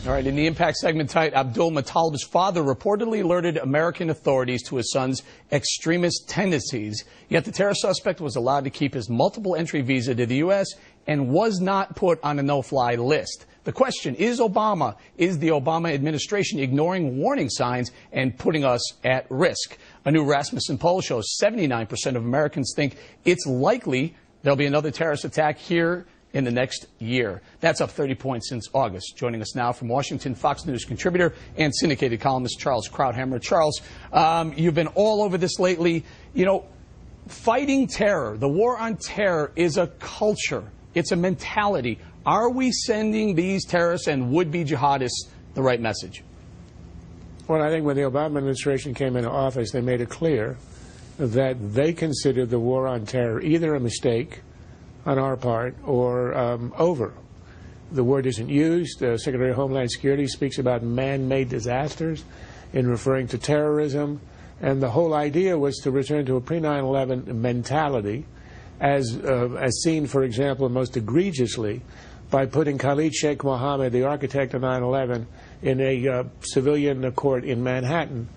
All right, in the Impact segment tonight, Abdul Muttalib's father reportedly alerted American authorities to his son's extremist tendencies, yet the terror suspect was allowed to keep his multiple entry visa to the U.S. and was not put on a no-fly list. The question, is the Obama administration ignoring warning signs and putting us at risk? A new Rasmussen poll shows 79% of Americans think it's likely there'll be another terrorist attack here in the next year. That's up 30 points since August. Joining us now from Washington, Fox News contributor and syndicated columnist Charles Krauthammer. Charles, you've been all over this lately. You know, fighting terror, the war on terror is a culture. It's a mentality. Are we sending these terrorists and would-be jihadists the right message? Well, I think when the Obama administration came into office, they made it clear that they considered the war on terror either a mistake on our part or over. The word isn't used. The Secretary of Homeland Security speaks about man-made disasters in referring to terrorism. And the whole idea was to return to a pre-9/11 mentality as seen, for example, most egregiously by putting Khalid Sheikh Mohammed, the architect of 9/11, in a civilian court in Manhattan,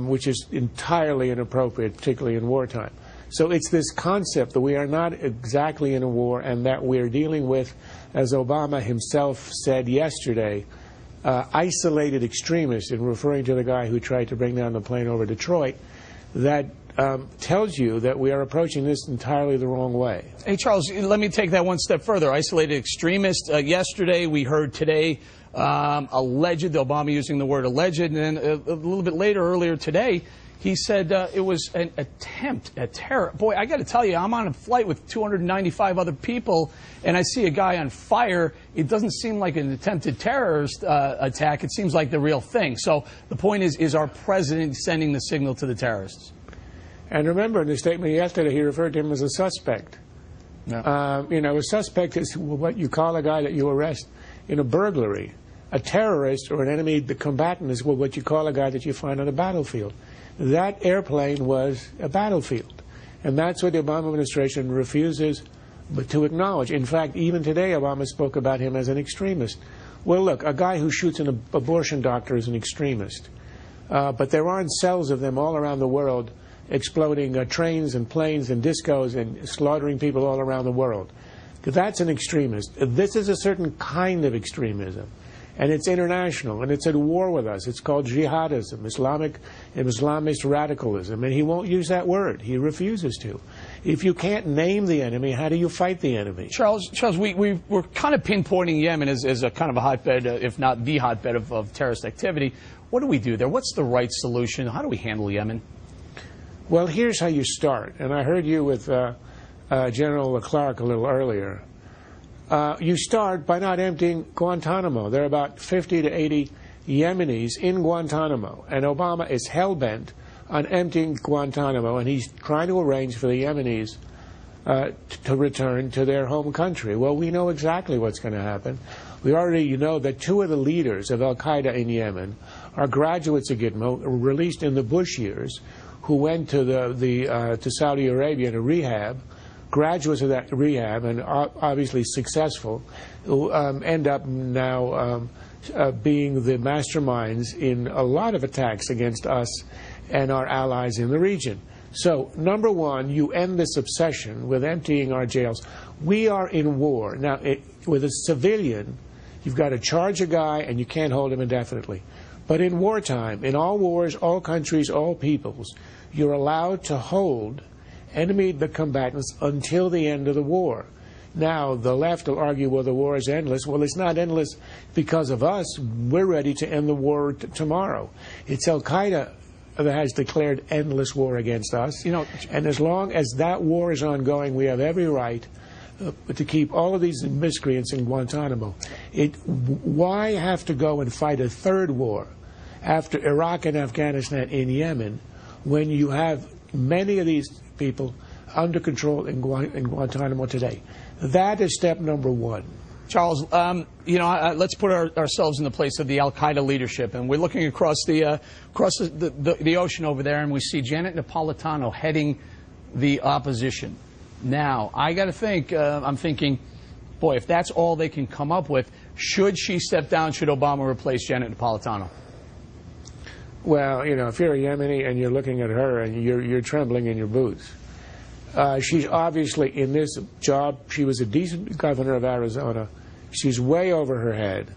which is entirely inappropriate, particularly in wartime. So it's this concept that we are not exactly in a war and that we're dealing with, as Obama himself said yesterday, isolated extremists, in referring to the guy who tried to bring down the plane over Detroit. That tells you that we are approaching this entirely the wrong way. Hey, Charles, let me take that one step further. Isolated extremists. Yesterday, we heard today, alleged, Obama using the word alleged, and then a little bit later, earlier today, he said it was an attempt at terror. Boy, I got to tell you, I'm on a flight with 295 other people, and I see a guy on fire. It doesn't seem like an attempted terrorist attack. It seems like the real thing. So the point is our president sending the signal to the terrorists? And remember, in the statement yesterday, he referred to him as a suspect. Yeah. You know, a suspect is what you call a guy that you arrest in a burglary. A terrorist or an enemy combatant is what you call a guy that you find on a battlefield. That airplane was a battlefield. And that's what the Obama administration refuses to acknowledge. In fact, even today, Obama spoke about him as an extremist. Well, look, a guy who shoots an abortion doctor is an extremist. But there aren't cells of them all around the world exploding trains and planes and discos and slaughtering people all around the world. That's an extremist. This is a certain kind of extremism. And it's international, and it's at war with us. It's called jihadism, Islamist radicalism, and he won't use that word. He refuses to. If you can't name the enemy, how do you fight the enemy? Charles, we're kind of pinpointing Yemen as a kind of a hotbed, if not the hotbed of terrorist activity. What do we do there? What's the right solution? How do we handle Yemen? Well, here's how you start. And I heard you with General Clark a little earlier. You start by not emptying Guantanamo. There are about 50 to 80 Yemenis in Guantanamo, and Obama is hell-bent on emptying Guantanamo, and he's trying to arrange for the Yemenis to return to their home country. Well, we know exactly what's going to happen. We already know that two of the leaders of al-Qaeda in Yemen are graduates of Gitmo, released in the Bush years, who went to to Saudi Arabia to rehab. Graduates of that rehab, and obviously successful, who end up now being the masterminds in a lot of attacks against us and our allies in the region. So, number one, you end this obsession with emptying our jails. We are in war. Now, with a civilian, you've got to charge a guy and you can't hold him indefinitely. But in wartime, in all wars, all countries, all peoples, you're allowed to hold enemy combatants until the end of the war. Now, the left will argue, well, the war is endless. Well, it's not endless because of us. We're ready to end the war tomorrow. It's al-Qaeda that has declared endless war against us. You know, and as long as that war is ongoing, we have every right to keep all of these miscreants in Guantanamo. Why have to go and fight a third war after Iraq and Afghanistan in Yemen when you have many of these people under control in Guantanamo today? That is step number one. Charles, you know, let's put ourselves in the place of the al-Qaeda leadership, and we're looking across the ocean over there, and we see Janet Napolitano heading the opposition. Now, I got to think, I'm thinking, boy, if that's all they can come up with, Should she step down? Should Obama replace Janet Napolitano? Well, if you're a Yemeni and you're looking at her and you're trembling in your boots. She's obviously in this job. She was a decent governor of Arizona. She's way over her head.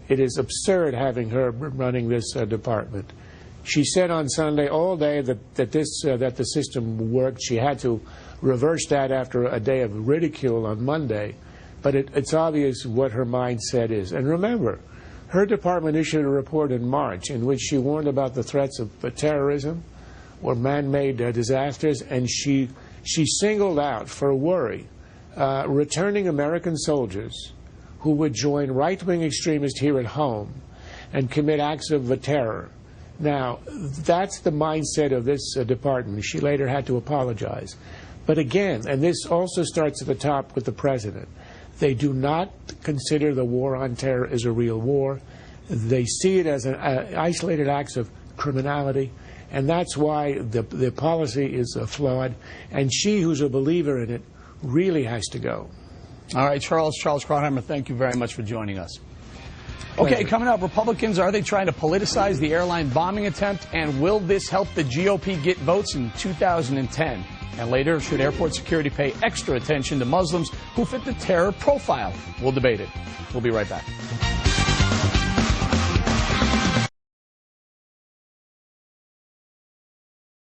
It is absurd having her running this department. She said on Sunday all day that the system worked. She had to reverse that after a day of ridicule on Monday. But it's obvious what her mindset is. And remember, her department issued a report in March in which she warned about the threats of terrorism or man-made disasters, and she singled out for worry returning American soldiers who would join right-wing extremists here at home and commit acts of terror. Now, that's the mindset of this department. She later had to apologize. But again, and this also starts at the top with the president, they do not consider the war on terror as a real war. They see it as an isolated acts of criminality, and that's why the policy is flawed. And she, who's a believer in it, really has to go. All right, Charles Krauthammer, thank you very much for joining us. Okay, coming up, Republicans, are they trying to politicize the airline bombing attempt? And will this help the GOP get votes in 2010? And later, should airport security pay extra attention to Muslims who fit the terror profile? We'll debate it. We'll be right back.